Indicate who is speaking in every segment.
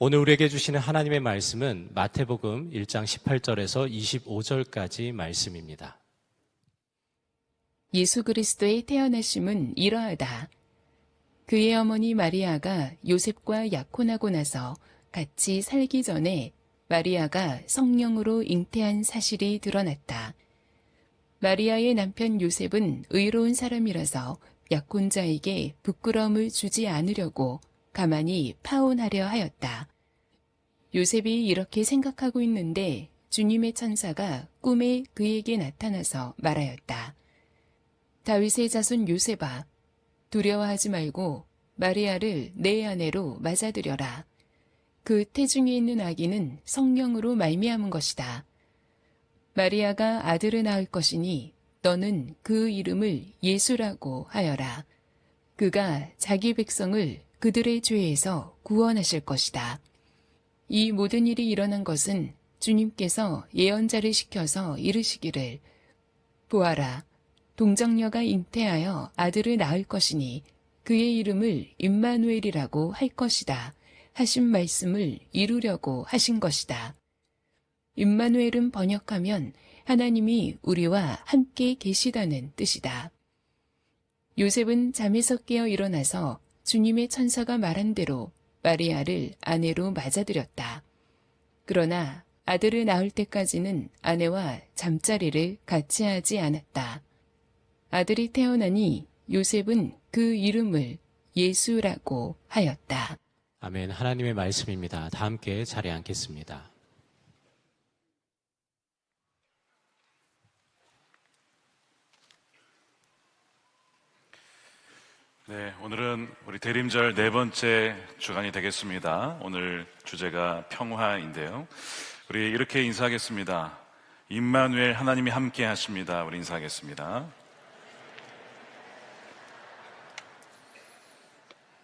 Speaker 1: 오늘 우리에게 주시는 하나님의 말씀은 마태복음 1장 18절에서 25절까지 말씀입니다.
Speaker 2: 예수 그리스도의 태어나심은 이러하다. 그의 어머니 마리아가 요셉과 약혼하고 나서 같이 살기 전에 마리아가 성령으로 잉태한 사실이 드러났다. 마리아의 남편 요셉은 의로운 사람이라서 약혼자에게 부끄러움을 주지 않으려고 가만히 파혼하려 하였다. 요셉이 이렇게 생각하고 있는데 주님의 천사가 꿈에 그에게 나타나서 말하였다. 다윗의 자손 요셉아, 두려워하지 말고 마리아를 내 아내로 맞아들여라. 그 태중에 있는 아기는 성령으로 말미암은 것이다. 마리아가 아들을 낳을 것이니 너는 그 이름을 예수라고 하여라. 그가 자기 백성을 그들의 죄에서 구원하실 것이다. 이 모든 일이 일어난 것은 주님께서 예언자를 시켜서 이르시기를 보아라, 동정녀가 잉태하여 아들을 낳을 것이니 그의 이름을 임마누엘이라고 할 것이다 하신 말씀을 이루려고 하신 것이다. 임마누엘은 번역하면 하나님이 우리와 함께 계시다는 뜻이다. 요셉은 잠에서 깨어 일어나서 주님의 천사가 말한 대로 마리아를 아내로 맞아들였다. 그러나 아들을 낳을 때까지는 아내와 잠자리를 같이 하지 않았다. 아들이 태어나니 요셉은 그 이름을 예수라고 하였다.
Speaker 1: 아멘. 하나님의 말씀입니다. 다 함께 자리에 앉겠습니다.
Speaker 3: 네, 오늘은 우리 대림절 네 번째 주간이 되겠습니다. 오늘 주제가 평화인데요. 우리 이렇게 인사하겠습니다. 임마누엘 하나님이 함께 하십니다. 우리 인사하겠습니다.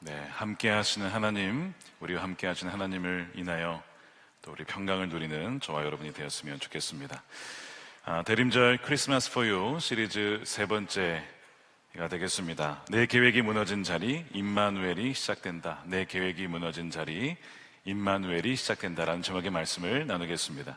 Speaker 3: 네, 함께 하시는 하나님, 우리와 함께 하시는 하나님을 인하여 또 우리 평강을 누리는 저와 여러분이 되었으면 좋겠습니다. 대림절 크리스마스 포 유 시리즈 세 번째가 되겠습니다. 내 계획이 무너진 자리, 임마누엘이 시작된다. 내 계획이 무너진 자리, 임마누엘이 시작된다라는 제목의 말씀을 나누겠습니다.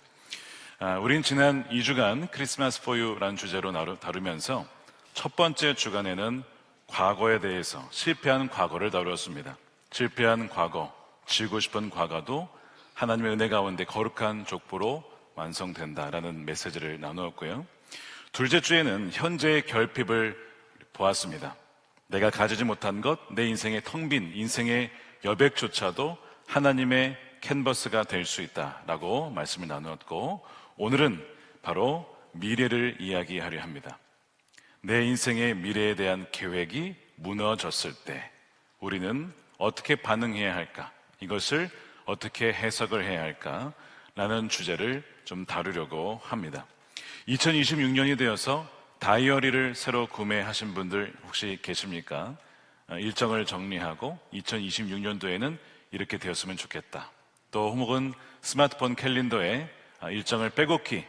Speaker 3: 우린 지난 2주간 크리스마스 포 유라는 주제로 다루면서 첫 번째 주간에는 과거에 대해서 실패한 과거를 다루었습니다. 실패한 과거, 지우고 싶은 과거도 하나님의 은혜 가운데 거룩한 족보로 완성된다라는 메시지를 나누었고요. 둘째 주에는 현재의 결핍을 보았습니다. 내가 가지지 못한 것, 내 인생의 텅 빈 인생의 여백조차도 하나님의 캔버스가 될 수 있다라고 말씀을 나누었고, 오늘은 바로 미래를 이야기하려 합니다. 내 인생의 미래에 대한 계획이 무너졌을 때 우리는 어떻게 반응해야 할까? 이것을 어떻게 해석을 해야 할까? 라는 주제를 좀 다루려고 합니다. 2026년이 되어서 다이어리를 새로 구매하신 분들 혹시 계십니까? 일정을 정리하고 2026년도에는 이렇게 되었으면 좋겠다. 또 혹은 스마트폰 캘린더에 일정을 빼곡히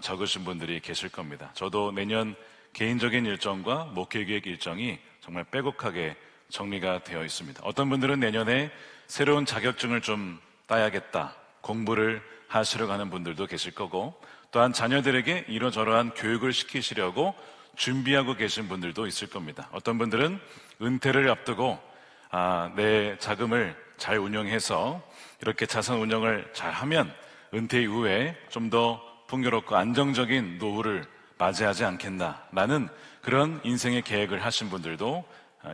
Speaker 3: 적으신 분들이 계실 겁니다. 저도 내년 개인적인 일정과 목회계획 일정이 정말 빼곡하게 정리가 되어 있습니다. 어떤 분들은 내년에 새로운 자격증을 좀 따야겠다, 공부를 하시려고 하는 분들도 계실 거고, 또한 자녀들에게 이러저러한 교육을 시키시려고 준비하고 계신 분들도 있을 겁니다. 어떤 분들은 은퇴를 앞두고 내 자금을 잘 운영해서 이렇게 자산 운영을 잘 하면 은퇴 이후에 좀 더 풍요롭고 안정적인 노후를 맞이하지 않겠나라는 그런 인생의 계획을 하신 분들도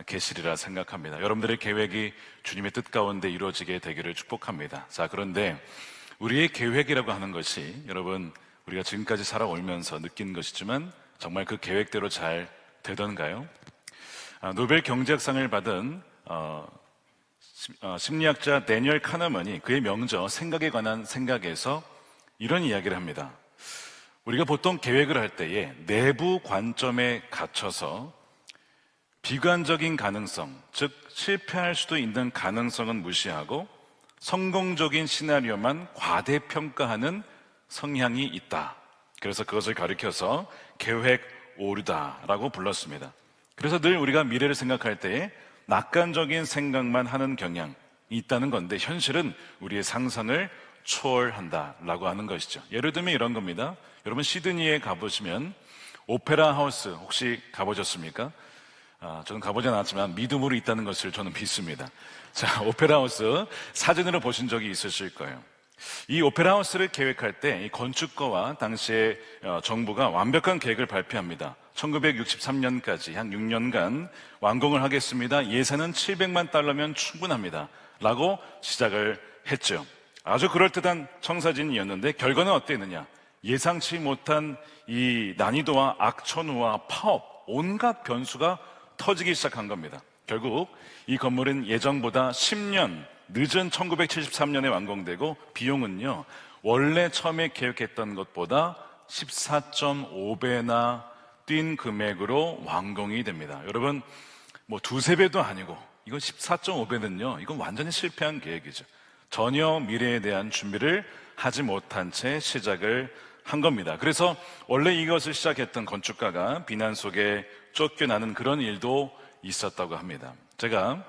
Speaker 3: 계시리라 생각합니다. 여러분들의 계획이 주님의 뜻 가운데 이루어지게 되기를 축복합니다. 자, 그런데 우리의 계획이라고 하는 것이 여러분 우리가 지금까지 살아오면서 느낀 것이지만 정말 그 계획대로 잘 되던가요? 노벨 경제학상을 받은 심리학자 데니얼 카너먼이 그의 명저 생각에 관한 생각에서 이런 이야기를 합니다. 우리가 보통 계획을 할 때에 내부 관점에 갇혀서 비관적인 가능성, 즉 실패할 수도 있는 가능성은 무시하고 성공적인 시나리오만 과대평가하는 성향이 있다. 그래서 그것을 가리켜서 계획 오류다라고 불렀습니다. 그래서 늘 우리가 미래를 생각할 때에 낙관적인 생각만 하는 경향, 있다는 건데 현실은 우리의 상상을 초월한다라고 하는 것이죠. 예를 들면 이런 겁니다. 여러분 시드니에 가보시면 오페라 하우스 혹시 가보셨습니까? 저는 가보진 않았지만 믿음으로 있다는 것을 저는 믿습니다. 자, 오페라 하우스 사진으로 보신 적이 있으실 거예요. 이 오페라 하우스를 계획할 때 이 건축가와 당시에 정부가 완벽한 계획을 발표합니다. 1963년까지 한 6년간 완공을 하겠습니다. 예산은 700만 달러면 충분합니다. 라고 시작을 했죠. 아주 그럴듯한 청사진이었는데 결과는 어땠느냐? 예상치 못한 이 난이도와 악천후와 파업, 온갖 변수가 터지기 시작한 겁니다. 결국 이 건물은 예정보다 10년 늦은 1973년에 완공되고 비용은요, 원래 처음에 계획했던 것보다 14.5배나 뛴 금액으로 완공이 됩니다. 여러분, 뭐 두세 배도 아니고 이건 14.5배는요, 이건 완전히 실패한 계획이죠. 전혀 미래에 대한 준비를 하지 못한 채 시작을 한 겁니다. 그래서 원래 이것을 시작했던 건축가가 비난 속에 쫓겨나는 그런 일도 있었다고 합니다. 제가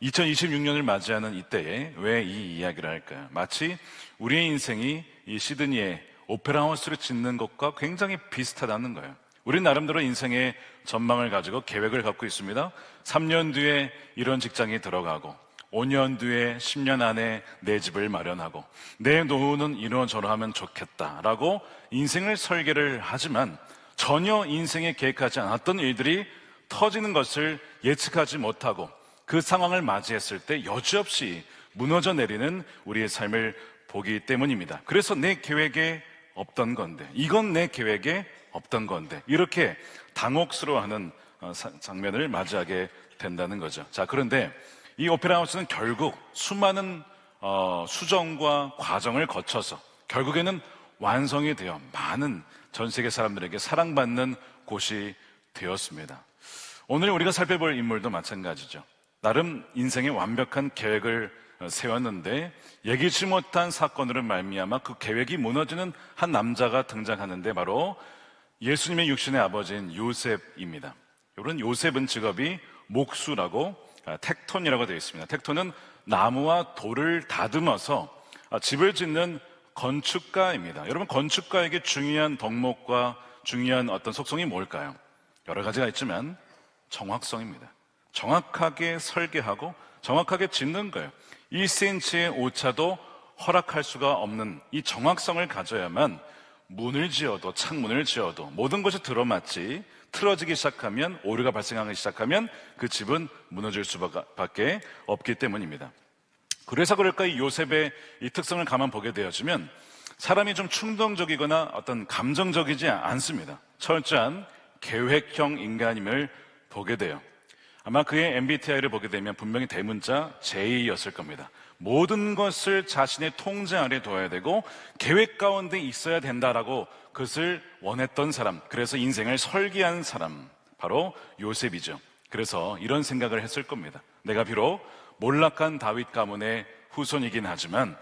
Speaker 3: 2026년을 맞이하는 이때에 왜 이 이야기를 할까요? 마치 우리의 인생이 이 시드니에 오페라 하우스를 짓는 것과 굉장히 비슷하다는 거예요. 우리 나름대로 인생의 전망을 가지고 계획을 갖고 있습니다. 3년 뒤에 이런 직장에 들어가고 5년 뒤에 10년 안에 내 집을 마련하고 내 노후는 이러저러하면 좋겠다라고 인생을 설계를 하지만 전혀 인생에 계획하지 않았던 일들이 터지는 것을 예측하지 못하고 그 상황을 맞이했을 때 여지없이 무너져 내리는 우리의 삶을 보기 때문입니다. 그래서 내 계획에 없던 건데, 이건 내 계획에 없던 건데, 이렇게 당혹스러워하는 장면을 맞이하게 된다는 거죠. 자, 그런데 이 오페라 하우스는 결국 수많은 수정과 과정을 거쳐서 결국에는 완성이 되어 많은 전 세계 사람들에게 사랑받는 곳이 되었습니다. 오늘 우리가 살펴볼 인물도 마찬가지죠. 나름 인생의 완벽한 계획을 세웠는데 예기치 못한 사건으로 말미암아 그 계획이 무너지는 한 남자가 등장하는데 바로 예수님의 육신의 아버지인 요셉입니다. 여러분, 요셉은 직업이 목수라고 텍톤이라고 되어 있습니다. 텍톤은 나무와 돌을 다듬어서 집을 짓는 건축가입니다. 여러분, 건축가에게 중요한 덕목과 중요한 어떤 속성이 뭘까요? 여러 가지가 있지만 정확성입니다. 정확하게 설계하고 정확하게 짓는 거예요. 1cm의 오차도 허락할 수가 없는 이 정확성을 가져야만 문을 지어도 창문을 지어도 모든 것이 들어맞지 틀어지기 시작하면, 오류가 발생하기 시작하면 그 집은 무너질 수밖에 없기 때문입니다. 그래서 그럴까 이 요셉의 이 특성을 가만 보게 되어지면 사람이 좀 충동적이거나 어떤 감정적이지 않습니다. 철저한 계획형 인간임을 보게 돼요. 아마 그의 MBTI를 보게 되면 분명히 대문자 J였을 겁니다. 모든 것을 자신의 통제 아래 둬야 되고 계획 가운데 있어야 된다라고 그것을 원했던 사람, 그래서 인생을 설계한 사람, 바로 요셉이죠. 그래서 이런 생각을 했을 겁니다. 내가 비록 몰락한 다윗 가문의 후손이긴 하지만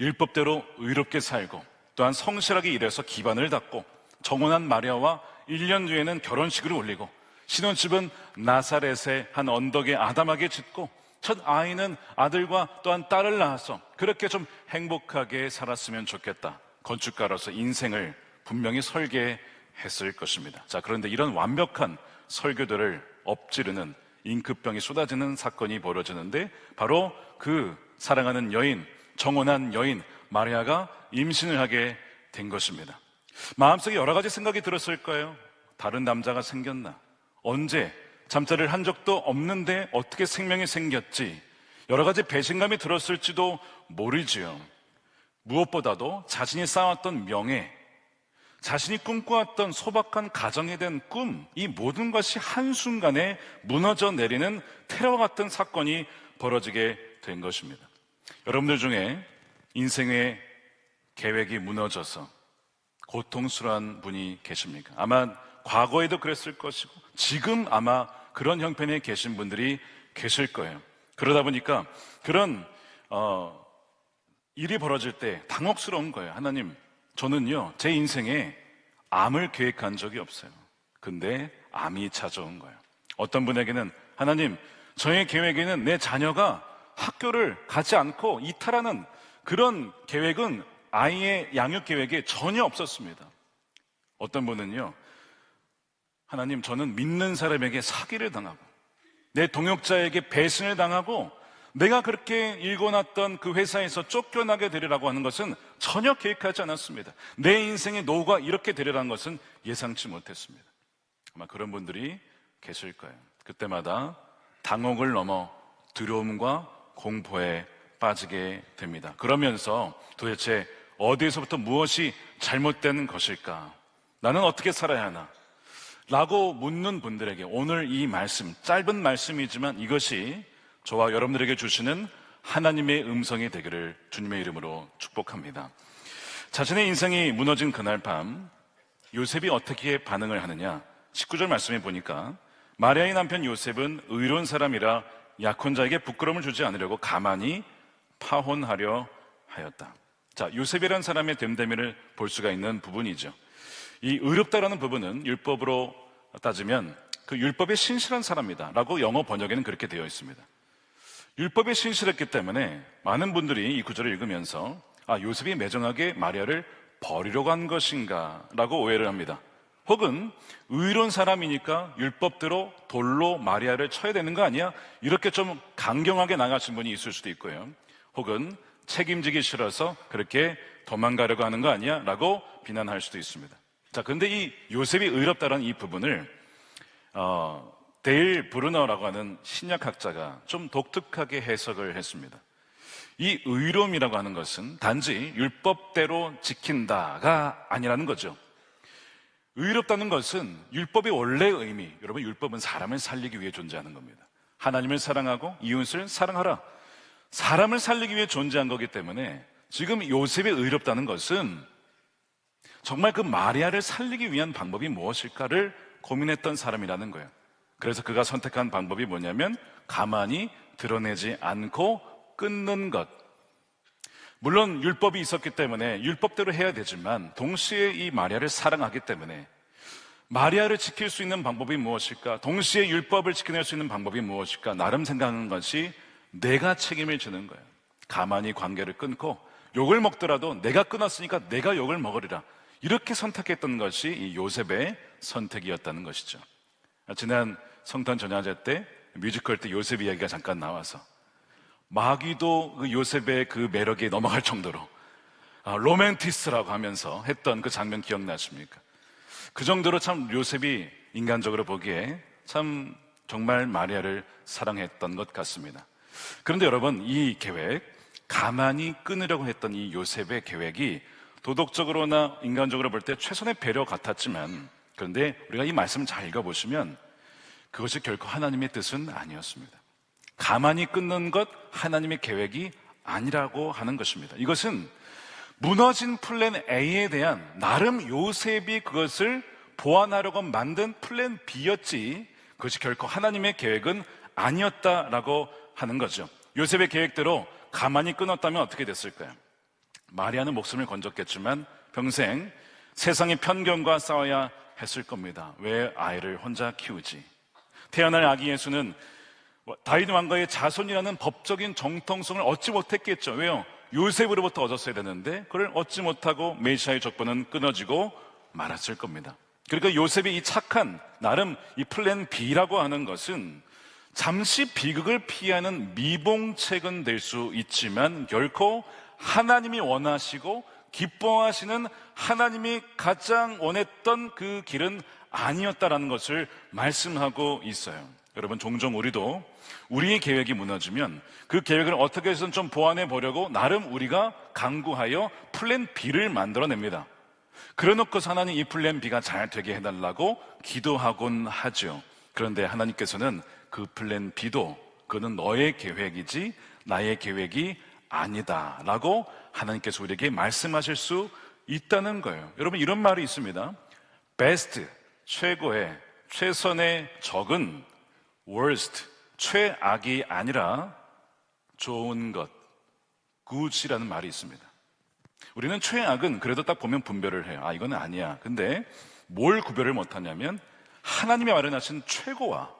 Speaker 3: 율법대로 의롭게 살고 또한 성실하게 일해서 기반을 닦고 정혼한 마리아와 1년 뒤에는 결혼식을 올리고 신혼집은 나사렛의 한 언덕에 아담하게 짓고 첫 아이는 아들과 또한 딸을 낳아서 그렇게 좀 행복하게 살았으면 좋겠다. 건축가로서 인생을 분명히 설계했을 것입니다. 자, 그런데 이런 완벽한 설계도를 엎지르는 잉크병이 쏟아지는 사건이 벌어지는데 바로 그 사랑하는 여인, 정혼한 여인 마리아가 임신을 하게 된 것입니다. 마음속에 여러 가지 생각이 들었을 거예요. 다른 남자가 생겼나? 언제? 잠자리를 한 적도 없는데 어떻게 생명이 생겼지? 여러 가지 배신감이 들었을지도 모르지요. 무엇보다도 자신이 쌓았던 명예, 자신이 꿈꿔왔던 소박한 가정에 대한 꿈, 이 모든 것이 한순간에 무너져 내리는 테러 같은 사건이 벌어지게 된 것입니다. 여러분들 중에 인생의 계획이 무너져서 고통스러운 분이 계십니까? 아마 과거에도 그랬을 것이고 지금 아마 그런 형편에 계신 분들이 계실 거예요. 그러다 보니까 그런 일이 벌어질 때 당혹스러운 거예요. 하나님, 저는요 제 인생에 암을 계획한 적이 없어요. 근데 암이 찾아온 거예요. 어떤 분에게는 하나님, 저의 계획에는 내 자녀가 학교를 가지 않고 이탈하는 그런 계획은 아이의 양육 계획에 전혀 없었습니다. 어떤 분은요, 하나님, 저는 믿는 사람에게 사기를 당하고 내 동역자에게 배신을 당하고 내가 그렇게 일궈놨던 그 회사에서 쫓겨나게 되리라고 하는 것은 전혀 계획하지 않았습니다. 내 인생의 노후가 이렇게 되리라는 것은 예상치 못했습니다. 아마 그런 분들이 계실 거예요. 그때마다 당혹을 넘어 두려움과 공포에 빠지게 됩니다. 그러면서 도대체 어디에서부터 무엇이 잘못된 것일까? 나는 어떻게 살아야 하나? 라고 묻는 분들에게 오늘 이 말씀, 짧은 말씀이지만 이것이 저와 여러분들에게 주시는 하나님의 음성이 되기를 주님의 이름으로 축복합니다. 자신의 인생이 무너진 그날 밤 요셉이 어떻게 반응을 하느냐? 19절 말씀에 보니까 마리아의 남편 요셉은 의로운 사람이라 약혼자에게 부끄러움을 주지 않으려고 가만히 파혼하려 하였다. 자, 요셉이라는 사람의 됨됨이를 볼 수가 있는 부분이죠. 이 의롭다라는 부분은 율법으로 따지면 그 율법에 신실한 사람이다 라고 영어 번역에는 그렇게 되어 있습니다. 율법에 신실했기 때문에 많은 분들이 이 구절을 읽으면서 요셉이 매정하게 마리아를 버리려고 한 것인가 라고 오해를 합니다. 혹은 의로운 사람이니까 율법대로 돌로 마리아를 쳐야 되는 거 아니야? 이렇게 좀 강경하게 나가신 분이 있을 수도 있고요. 혹은 책임지기 싫어서 그렇게 도망가려고 하는 거 아니야? 라고 비난할 수도 있습니다. 자, 근데 이 요셉이 의롭다라는 이 부분을 데일 브루너라고 하는 신약학자가 좀 독특하게 해석을 했습니다. 이 의로움이라고 하는 것은 단지 율법대로 지킨다가 아니라는 거죠. 의롭다는 것은 율법의 원래의 의미, 여러분, 율법은 사람을 살리기 위해 존재하는 겁니다. 하나님을 사랑하고 이웃을 사랑하라. 사람을 살리기 위해 존재한 거기 때문에 지금 요셉이 의롭다는 것은 정말 그 마리아를 살리기 위한 방법이 무엇일까를 고민했던 사람이라는 거예요. 그래서 그가 선택한 방법이 뭐냐면 가만히 드러내지 않고 끊는 것. 물론 율법이 있었기 때문에 율법대로 해야 되지만 동시에 이 마리아를 사랑하기 때문에 마리아를 지킬 수 있는 방법이 무엇일까? 동시에 율법을 지켜낼 수 있는 방법이 무엇일까? 나름 생각하는 것이 내가 책임을 지는 거예요. 가만히 관계를 끊고 욕을 먹더라도 내가 끊었으니까 내가 욕을 먹으리라. 이렇게 선택했던 것이 이 요셉의 선택이었다는 것이죠. 지난 성탄 전야제 때 뮤지컬 때 요셉 이야기가 잠깐 나와서 마귀도 그 요셉의 그 매력에 넘어갈 정도로 로맨티스라고 하면서 했던 그 장면 기억나십니까? 그 정도로 참 요셉이 인간적으로 보기에 참 정말 마리아를 사랑했던 것 같습니다. 그런데 여러분, 이 계획, 가만히 끊으려고 했던 이 요셉의 계획이 도덕적으로나 인간적으로 볼 때 최선의 배려 같았지만, 그런데 우리가 이 말씀을 잘 읽어보시면 그것이 결코 하나님의 뜻은 아니었습니다. 가만히 끊는 것, 하나님의 계획이 아니라고 하는 것입니다. 이것은 무너진 플랜 A에 대한 나름 요셉이 그것을 보완하려고 만든 플랜 B였지, 그것이 결코 하나님의 계획은 아니었다라고 하는 거죠. 요셉의 계획대로 가만히 끊었다면 어떻게 됐을까요? 마리아는 목숨을 건졌겠지만 평생 세상의 편견과 싸워야 했을 겁니다. 왜 아이를 혼자 키우지? 태어날 아기 예수는 다윗 왕가의 자손이라는 법적인 정통성을 얻지 못했겠죠. 왜요? 요셉으로부터 얻었어야 되는데 그걸 얻지 못하고 메시아의 족보는 끊어지고 말았을 겁니다. 그러니까 요셉이 이 착한 나름 이 플랜 B라고 하는 것은 잠시 비극을 피하는 미봉책은 될 수 있지만 결코 하나님이 원하시고 기뻐하시는 하나님이 가장 원했던 그 길은 아니었다라는 것을 말씀하고 있어요. 여러분, 종종 우리도 우리의 계획이 무너지면 그 계획을 어떻게 해서든 좀 보완해 보려고 나름 우리가 강구하여 플랜 B를 만들어냅니다. 그래놓고서 하나님 이 플랜 B가 잘 되게 해달라고 기도하곤 하죠. 그런데 하나님께서는 그 플랜 B도 그는 너의 계획이지 나의 계획이 아니다 라고 하나님께서 우리에게 말씀하실 수 있다는 거예요. 여러분, 이런 말이 있습니다. best, 최고의, 최선의 적은 worst, 최악이 아니라 좋은 것, good이라는 말이 있습니다. 우리는 최악은 그래도 딱 보면 분별을 해요. 이건 아니야. 근데 뭘 구별을 못하냐면 하나님이 마련하신 최고와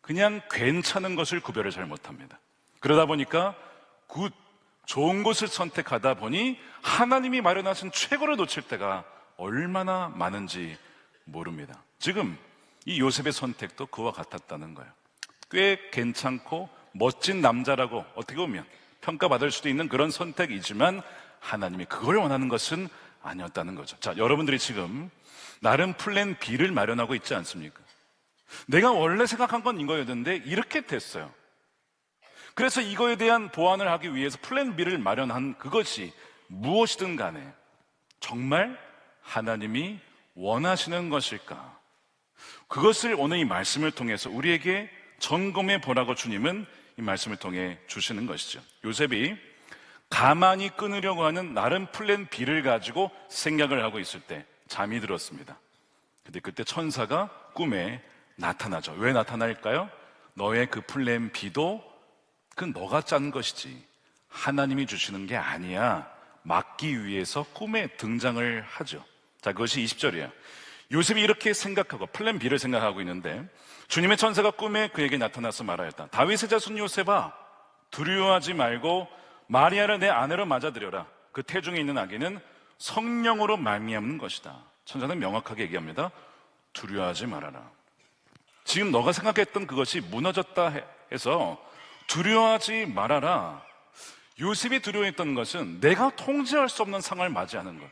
Speaker 3: 그냥 괜찮은 것을 구별을 잘 못합니다. 그러다 보니까 좋은 곳을 선택하다 보니 하나님이 마련하신 최고를 놓칠 때가 얼마나 많은지 모릅니다. 지금 이 요셉의 선택도 그와 같았다는 거예요. 꽤 괜찮고 멋진 남자라고 어떻게 보면 평가받을 수도 있는 그런 선택이지만 하나님이 그걸 원하는 것은 아니었다는 거죠. 자, 여러분들이 지금 나름 플랜 B를 마련하고 있지 않습니까? 내가 원래 생각한 건 이거였는데 이렇게 됐어요. 그래서 이거에 대한 보완을 하기 위해서 플랜 B를 마련한 그것이 무엇이든 간에 정말 하나님이 원하시는 것일까? 그것을 오늘 이 말씀을 통해서 우리에게 점검해 보라고 주님은 이 말씀을 통해 주시는 것이죠. 요셉이 가만히 끊으려고 하는 나름 플랜 B를 가지고 생각을 하고 있을 때 잠이 들었습니다. 근데 그때 천사가 꿈에 나타나죠. 왜 나타날까요? 너의 그 플랜 B도 그건 너가 짠 것이지 하나님이 주시는 게 아니야. 막기 위해서 꿈에 등장을 하죠. 자, 그것이 20절이에요. 요셉이 이렇게 생각하고 플랜 B를 생각하고 있는데 주님의 천사가 꿈에 그에게 나타나서 말하였다. 다윗의 자손 요셉아, 두려워하지 말고 마리아를 내 아내로 맞아들여라. 그 태중에 있는 아기는 성령으로 말미암는 것이다. 천사는 명확하게 얘기합니다. 두려워하지 말아라. 지금 너가 생각했던 그것이 무너졌다 해서 두려워하지 말아라. 요셉이 두려워했던 것은 내가 통제할 수 없는 상황을 맞이하는 것,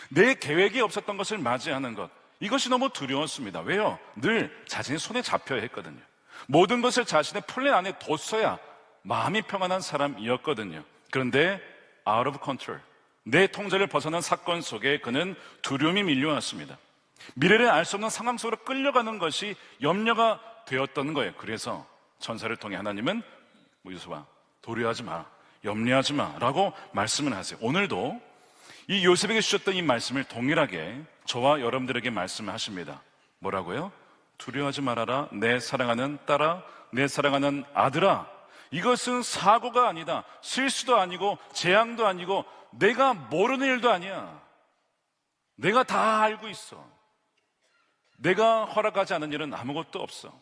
Speaker 3: 내 계획이 없었던 것을 맞이하는 것, 이것이 너무 두려웠습니다. 왜요? 늘 자신의 손에 잡혀야 했거든요. 모든 것을 자신의 플랜 안에 뒀어야 마음이 평안한 사람이었거든요. 그런데 out of control, 내 통제를 벗어난 사건 속에 그는 두려움이 밀려왔습니다. 미래를 알 수 없는 상황 속으로 끌려가는 것이 염려가 되었던 거예요. 그래서 천사를 통해 하나님은 요셉아, 도려하지 마, 염려하지 마 라고 말씀을 하세요. 오늘도 이 요셉에게 주셨던 이 말씀을 동일하게 저와 여러분들에게 말씀을 하십니다. 뭐라고요? 두려워하지 말아라, 내 사랑하는 딸아, 내 사랑하는 아들아. 이것은 사고가 아니다, 실수도 아니고 재앙도 아니고 내가 모르는 일도 아니야. 내가 다 알고 있어. 내가 허락하지 않은 일은 아무것도 없어.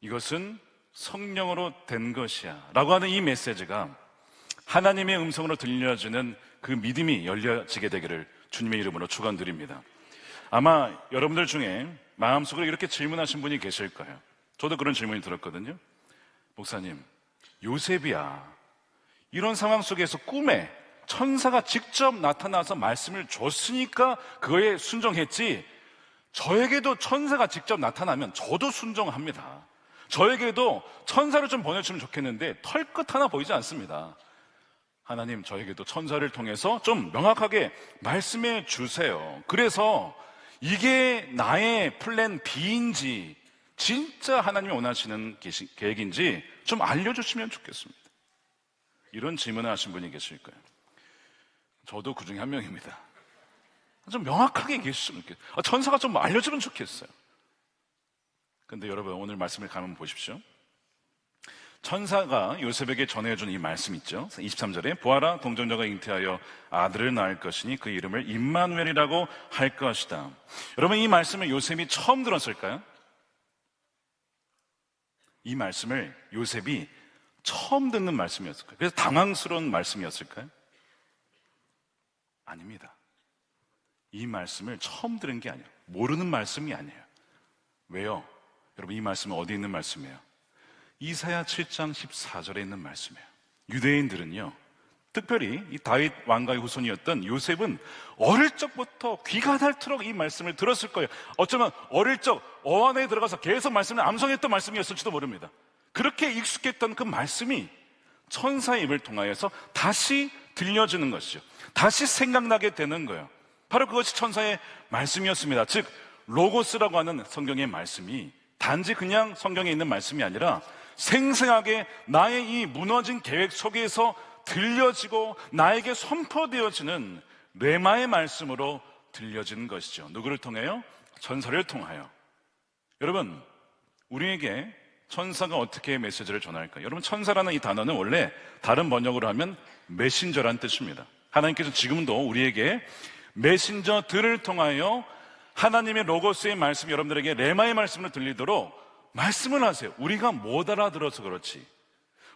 Speaker 3: 이것은 성령으로 된 것이야 라고 하는 이 메시지가 하나님의 음성으로 들려주는 그 믿음이 열려지게 되기를 주님의 이름으로 축원드립니다. 아마 여러분들 중에 마음속으로 이렇게 질문하신 분이 계실 거예요. 저도 그런 질문이 들었거든요. 목사님, 요셉이야, 이런 상황 속에서 꿈에 천사가 직접 나타나서 말씀을 줬으니까 그거에 순종했지, 저에게도 천사가 직접 나타나면 저도 순종합니다. 저에게도 천사를 좀 보내주면 좋겠는데 털끝 하나 보이지 않습니다. 하나님, 저에게도 천사를 통해서 좀 명확하게 말씀해 주세요. 그래서 이게 나의 플랜 B인지 진짜 하나님이 원하시는 계획인지 좀 알려주시면 좋겠습니다. 이런 질문을 하신 분이 계실 거예요. 저도 그 중에 한 명입니다. 좀 명확하게 얘기해주시면 좋겠어요. 천사가 좀 알려주면 좋겠어요. 근데 여러분, 오늘 말씀을 가만 보십시오. 천사가 요셉에게 전해준 이 말씀 있죠. 23절에 보아라, 동정녀가 잉태하여 아들을 낳을 것이니 그 이름을 임마누엘이라고 할 것이다. 여러분, 이 말씀을 요셉이 처음 들었을까요? 이 말씀을 요셉이 처음 듣는 말씀이었을까요? 그래서 당황스러운 말씀이었을까요? 아닙니다. 이 말씀을 처음 들은 게 아니에요. 모르는 말씀이 아니에요. 왜요? 여러분, 이 말씀은 어디 있는 말씀이에요? 이사야 7장 14절에 있는 말씀이에요. 유대인들은요, 특별히 이 다윗 왕가의 후손이었던 요셉은 어릴 적부터 귀가 닳도록 이 말씀을 들었을 거예요. 어쩌면 어릴 적 어안에 들어가서 계속 말씀을 암송했던 말씀이었을지도 모릅니다. 그렇게 익숙했던 그 말씀이 천사의 입을 통하여서 다시 들려주는 것이죠. 다시 생각나게 되는 거예요. 바로 그것이 천사의 말씀이었습니다. 즉, 로고스라고 하는 성경의 말씀이 단지 그냥 성경에 있는 말씀이 아니라 생생하게 나의 이 무너진 계획 속에서 들려지고 나에게 선포되어지는 레마의 말씀으로 들려지는 것이죠. 누구를 통해요? 천사를 통하여. 여러분, 우리에게 천사가 어떻게 메시지를 전할까요? 여러분, 천사라는 이 단어는 원래 다른 번역으로 하면 메신저라는 뜻입니다. 하나님께서 지금도 우리에게 메신저들을 통하여 하나님의 로고스의 말씀, 여러분들에게 레마의 말씀을 들리도록 말씀을 하세요. 우리가 못 알아들어서 그렇지,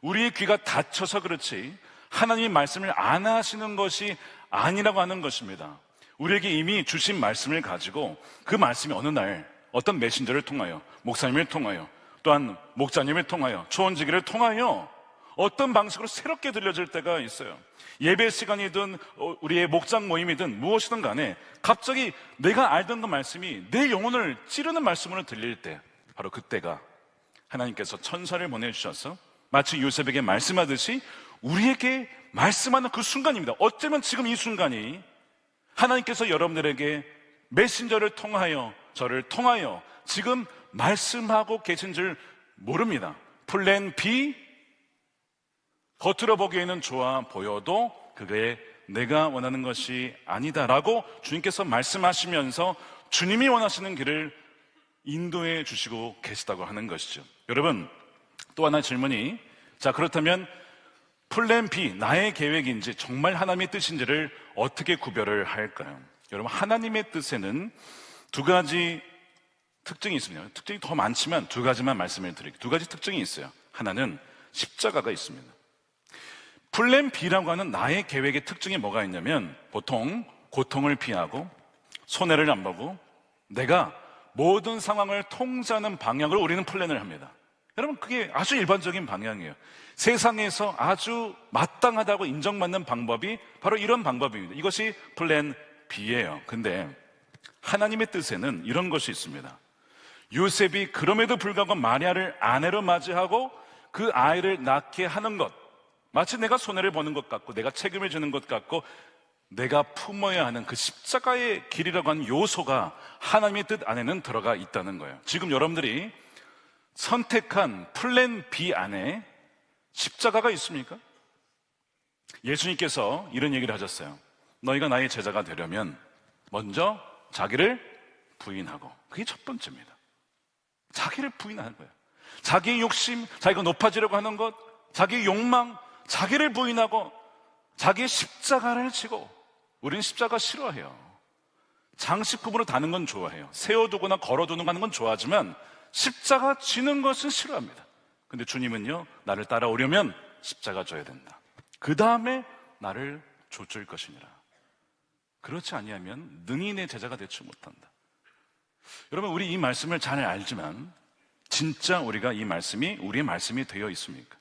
Speaker 3: 우리의 귀가 닫혀서 그렇지 하나님의 말씀을 안 하시는 것이 아니라고 하는 것입니다. 우리에게 이미 주신 말씀을 가지고 그 말씀이 어느 날 어떤 메신저를 통하여, 목사님을 통하여, 또한 목자님을 통하여, 초원지기를 통하여 어떤 방식으로 새롭게 들려질 때가 있어요. 예배 시간이든 우리의 목장 모임이든 무엇이든 간에 갑자기 내가 알던 그 말씀이 내 영혼을 찌르는 말씀으로 들릴 때, 바로 그때가 하나님께서 천사를 보내주셔서 마치 요셉에게 말씀하듯이 우리에게 말씀하는 그 순간입니다. 어쩌면 지금 이 순간이 하나님께서 여러분들에게 메신저를 통하여, 저를 통하여 지금 말씀하고 계신 줄 모릅니다. 플랜 B, 겉으로 보기에는 좋아 보여도 그게 내가 원하는 것이 아니다라고 주님께서 말씀하시면서 주님이 원하시는 길을 인도해 주시고 계시다고 하는 것이죠. 여러분, 또 하나 질문이, 자, 그렇다면 플랜 B, 나의 계획인지 정말 하나님의 뜻인지를 어떻게 구별을 할까요? 여러분, 하나님의 뜻에는 두 가지 특징이 있습니다. 특징이 더 많지만 두 가지만 말씀을 드릴게요. 두 가지 특징이 있어요. 하나는 십자가가 있습니다. 플랜 B라고 하는 나의 계획의 특징이 뭐가 있냐면 보통 고통을 피하고 손해를 안 보고 내가 모든 상황을 통제하는 방향으로 우리는 플랜을 합니다. 여러분, 그게 아주 일반적인 방향이에요. 세상에서 아주 마땅하다고 인정받는 방법이 바로 이런 방법입니다. 이것이 플랜 B예요. 근데 하나님의 뜻에는 이런 것이 있습니다. 요셉이 그럼에도 불구하고 마리아를 아내로 맞이하고 그 아이를 낳게 하는 것, 마치 내가 손해를 보는 것 같고 내가 책임을 지는 것 같고 내가 품어야 하는 그 십자가의 길이라고 하는 요소가 하나님의 뜻 안에는 들어가 있다는 거예요. 지금 여러분들이 선택한 플랜 B 안에 십자가가 있습니까? 예수님께서 이런 얘기를 하셨어요. 너희가 나의 제자가 되려면 먼저 자기를 부인하고, 그게 첫 번째입니다. 자기를 부인하는 거예요. 자기의 욕심, 자기가 높아지려고 하는 것, 자기의 욕망, 자기를 부인하고 자기의 십자가를 지고. 우리는 십자가 싫어해요. 장식품으로 다는 건 좋아해요. 세워두거나 걸어두는 건 좋아하지만 십자가 지는 것은 싫어합니다. 근데 주님은요, 나를 따라오려면 십자가 져야 된다. 그 다음에 나를 좇을 것이니라. 그렇지 아니하면 능히 내 제자가 되지 못한다. 여러분, 우리 이 말씀을 잘 알지만 진짜 우리가 이 말씀이 우리의 말씀이 되어 있습니까?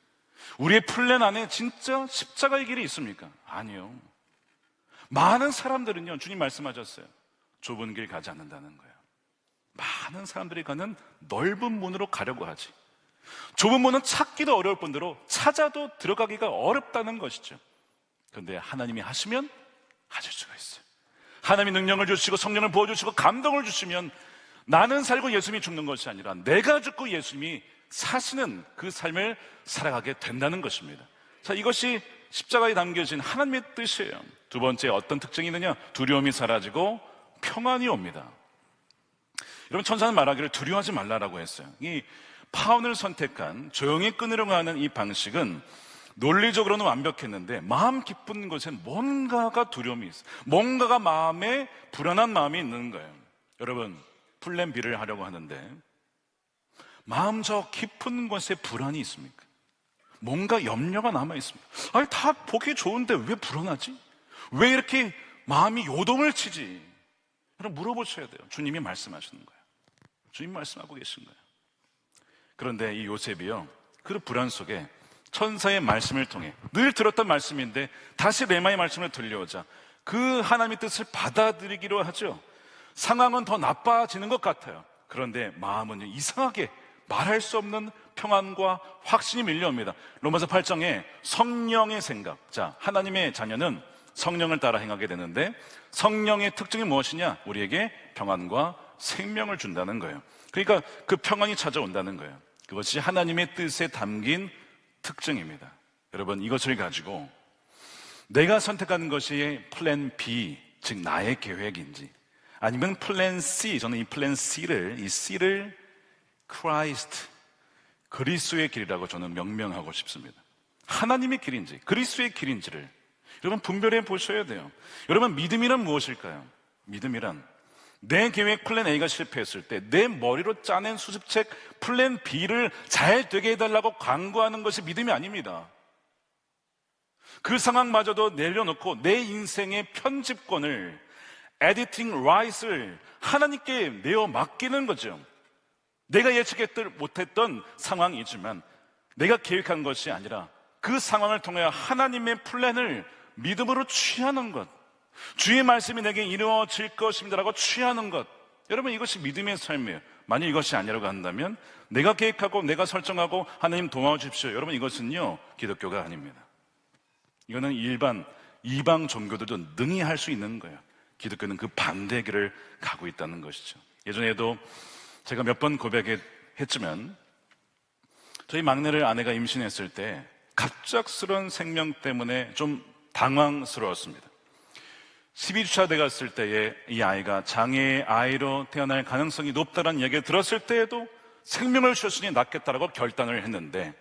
Speaker 3: 우리의 플랜 안에 진짜 십자가의 길이 있습니까? 아니요. 많은 사람들은요, 주님 말씀하셨어요. 좁은 길 가지 않는다는 거예요. 많은 사람들이 가는 넓은 문으로 가려고 하지. 좁은 문은 찾기도 어려울 뿐더러 찾아도 들어가기가 어렵다는 것이죠. 그런데 하나님이 하시면 하실 수가 있어요. 하나님이 능력을 주시고 성령을 부어주시고 감동을 주시면 나는 살고 예수님이 죽는 것이 아니라 내가 죽고 예수님이 사시는 그 삶을 살아가게 된다는 것입니다. 자, 이것이 십자가에 담겨진 하나님의 뜻이에요. 두 번째, 어떤 특징이 있느냐? 두려움이 사라지고 평안이 옵니다. 여러분, 천사는 말하기를 두려워하지 말라라고 했어요. 이 파혼을 선택한 조용히 끊으려고 하는 이 방식은 논리적으로는 완벽했는데 마음 깊은 곳엔 뭔가가 두려움이 있어요. 뭔가가 마음에 불안한 마음이 있는 거예요. 여러분, 플랜 B를 하려고 하는데 마음 저 깊은 곳에 불안이 있습니까? 뭔가 염려가 남아 있습니다. 아니, 다 보기 좋은데 왜 불안하지? 왜 이렇게 마음이 요동을 치지? 여러분, 물어보셔야 돼요. 주님이 말씀하시는 거예요. 주님 말씀하고 계신 거예요. 그런데 이 요셉이요, 그 불안 속에 천사의 말씀을 통해 늘 들었던 말씀인데 다시 레마의 말씀을 들려오자 그 하나님의 뜻을 받아들이기로 하죠. 상황은 더 나빠지는 것 같아요. 그런데 마음은 이상하게 말할 수 없는 평안과 확신이 밀려옵니다. 로마서 8장에 성령의 생각, 자, 하나님의 자녀는 성령을 따라 행하게 되는데 성령의 특징이 무엇이냐? 우리에게 평안과 생명을 준다는 거예요. 그러니까 그 평안이 찾아온다는 거예요. 그것이 하나님의 뜻에 담긴 특징입니다. 여러분, 이것을 가지고 내가 선택하는 것이 플랜 B, 즉 나의 계획인지 아니면 플랜 C, 저는 이 플랜 C를, 이 C를 크라이스트, 그리스도의 길이라고 저는 명명하고 싶습니다. 하나님의 길인지 그리스도의 길인지를 여러분 분별해 보셔야 돼요. 여러분, 믿음이란 무엇일까요? 믿음이란 내 계획 플랜 A가 실패했을 때 내 머리로 짜낸 수습책 플랜 B를 잘 되게 해달라고 광고하는 것이 믿음이 아닙니다. 그 상황마저도 내려놓고 내 인생의 편집권을, 에디팅 라이트를 하나님께 내어 맡기는 거죠. 내가 예측했지 못했던 상황이지만 내가 계획한 것이 아니라 그 상황을 통하여 하나님의 플랜을 믿음으로 취하는 것, 주의 말씀이 내게 이루어질 것입니다라고 취하는 것, 여러분 이것이 믿음의 삶이에요. 만약 이것이 아니라고 한다면 내가 계획하고 내가 설정하고 하나님 도와주십시오, 여러분 이것은요 기독교가 아닙니다. 이거는 일반 이방 종교들도 능히 할 수 있는 거예요. 기독교는 그 반대의 길을 가고 있다는 것이죠. 예전에도 제가 몇 번 고백했지만 저희 막내를 아내가 임신했을 때 갑작스러운 생명 때문에 좀 당황스러웠습니다. 12주차 돼갔을 때에 이 아이가 장애의 아이로 태어날 가능성이 높다는 이야기를 들었을 때에도 생명을 주셨으니 낳겠다라고 결단을 했는데,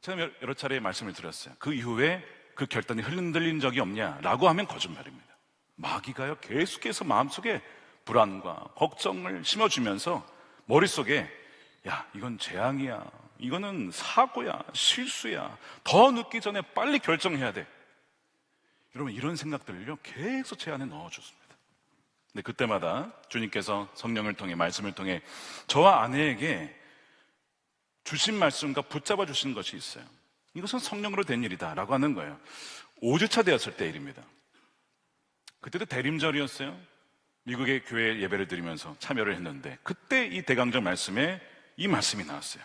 Speaker 3: 제가 여러 차례 말씀을 드렸어요. 그 이후에 그 결단이 흔들린 적이 없냐라고 하면 거짓말입니다. 마귀가요 계속해서 마음속에 불안과 걱정을 심어주면서 머릿속에 야 이건 재앙이야, 이거는 사고야, 실수야, 더 늦기 전에 빨리 결정해야 돼, 여러분 이런 생각들을요 계속 제 안에 넣어줬습니다. 근데 그때마다 주님께서 성령을 통해, 말씀을 통해 저와 아내에게 주신 말씀과 붙잡아 주시는 것이 있어요. 이것은 성령으로 된 일이다 라고 하는 거예요. 5주차 되었을 때 일입니다. 그때도 대림절이었어요. 미국의 교회 예배를 드리면서 참여를 했는데 그때 이 대강절 말씀에 이 말씀이 나왔어요.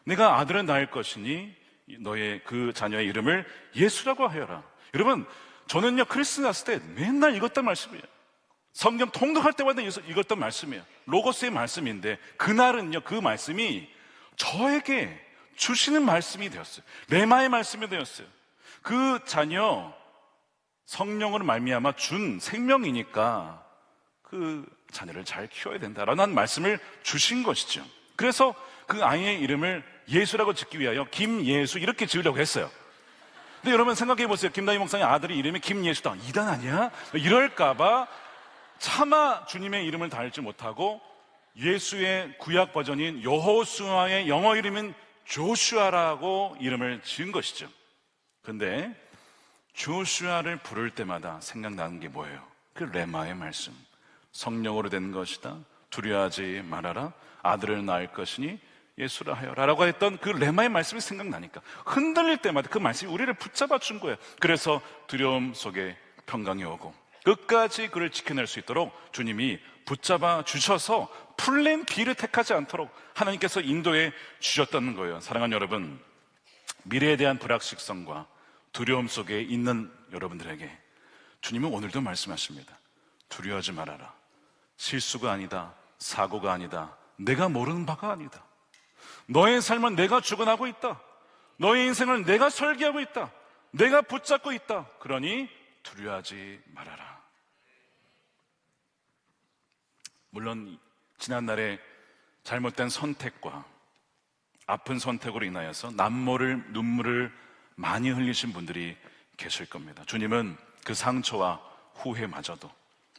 Speaker 3: 내가 아들을 낳을 것이니 너의 그 자녀의 이름을 예수라고 하여라. 여러분 저는요 크리스마스 때 맨날 읽었던 말씀이에요. 성경 통독할 때마다 읽었던 말씀이에요. 로고스의 말씀인데 그날은요 그 말씀이 저에게 주시는 말씀이 되었어요. 레마의 말씀이 되었어요. 그 자녀 성령으로 말미암아 준 생명이니까 그 자녀를 잘 키워야 된다라는 말씀을 주신 것이죠. 그래서 그 아이의 이름을 예수라고 짓기 위하여 김예수 이렇게 지으려고 했어요. 근데 여러분 생각해 보세요. 김다희 목사님 아들이 이름이 김예수다, 이단 아니야? 이럴까봐 차마 주님의 이름을 달지 못하고 예수의 구약 버전인 여호수아의 영어 이름인 조슈아라고 이름을 지은 것이죠. 근데 조슈아를 부를 때마다 생각나는 게 뭐예요? 그 레마의 말씀, 성령으로 된 것이다, 두려워하지 말아라, 아들을 낳을 것이니 예수라 하여라 라고 했던 그 레마의 말씀이 생각나니까 흔들릴 때마다 그 말씀이 우리를 붙잡아 준 거예요. 그래서 두려움 속에 평강이 오고 끝까지 그를 지켜낼 수 있도록 주님이 붙잡아 주셔서 플랜 B를 택하지 않도록 하나님께서 인도해 주셨다는 거예요. 사랑하는 여러분, 미래에 대한 불확실성과 두려움 속에 있는 여러분들에게 주님은 오늘도 말씀하십니다. 두려워하지 말아라. 실수가 아니다, 사고가 아니다, 내가 모르는 바가 아니다. 너의 삶은 내가 주관하고 있다. 너의 인생을 내가 설계하고 있다. 내가 붙잡고 있다. 그러니 두려워하지 말아라. 물론 지난날에 잘못된 선택과 아픈 선택으로 인하여서 남모를 눈물을 많이 흘리신 분들이 계실 겁니다. 주님은 그 상처와 후회마저도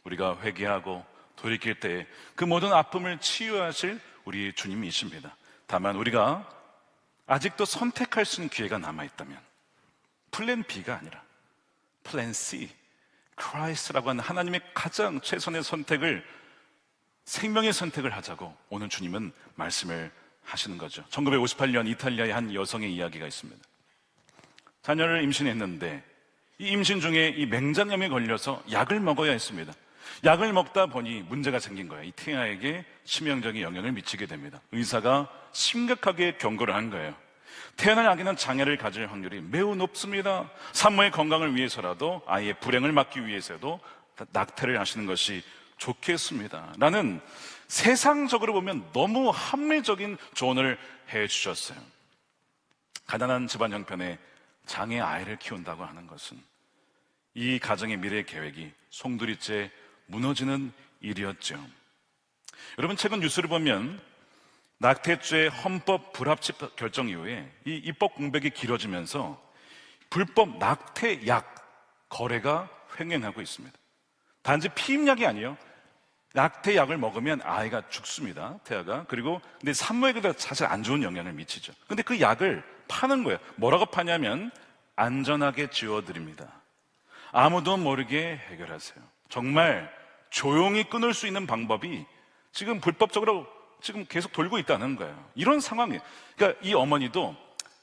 Speaker 3: 우리가 회개하고 돌이킬 때 그 모든 아픔을 치유하실 우리 주님이십니다. 다만 우리가 아직도 선택할 수 있는 기회가 남아있다면 플랜 B가 아니라 플랜 C, 크라이스트라고 하는 하나님의 가장 최선의 선택을, 생명의 선택을 하자고 오늘 주님은 말씀을 하시는 거죠. 1958년 이탈리아의 한 여성의 이야기가 있습니다. 자녀를 임신했는데 이 임신 중에 이 맹장염에 걸려서 약을 먹어야 했습니다. 약을 먹다 보니 문제가 생긴 거예요. 이 태아에게 치명적인 영향을 미치게 됩니다. 의사가 심각하게 경고를 한 거예요. 태어날 아기는 장애를 가질 확률이 매우 높습니다. 산모의 건강을 위해서라도, 아이의 불행을 막기 위해서도 낙태를 하시는 것이 좋겠습니다 라는 세상적으로 보면 너무 합리적인 조언을 해주셨어요. 가난한 집안 형편에 장애 아이를 키운다고 하는 것은 이 가정의 미래 계획이 송두리째 무너지는 일이었죠. 여러분 최근 뉴스를 보면 낙태죄 헌법 불합치 결정 이후에 이 입법 공백이 길어지면서 불법 낙태약 거래가 횡행하고 있습니다. 단지 피임약이 아니에요. 낙태약을 먹으면 아이가 죽습니다. 태아가. 그리고 근데 산모에게도 사실 안 좋은 영향을 미치죠. 근데 그 약을 파는 거예요. 뭐라고 파냐면 안전하게 지워드립니다. 아무도 모르게 해결하세요. 정말 조용히 끊을 수 있는 방법이 지금 불법적으로 지금 계속 돌고 있다는 거예요. 이런 상황이에요. 그러니까 이 어머니도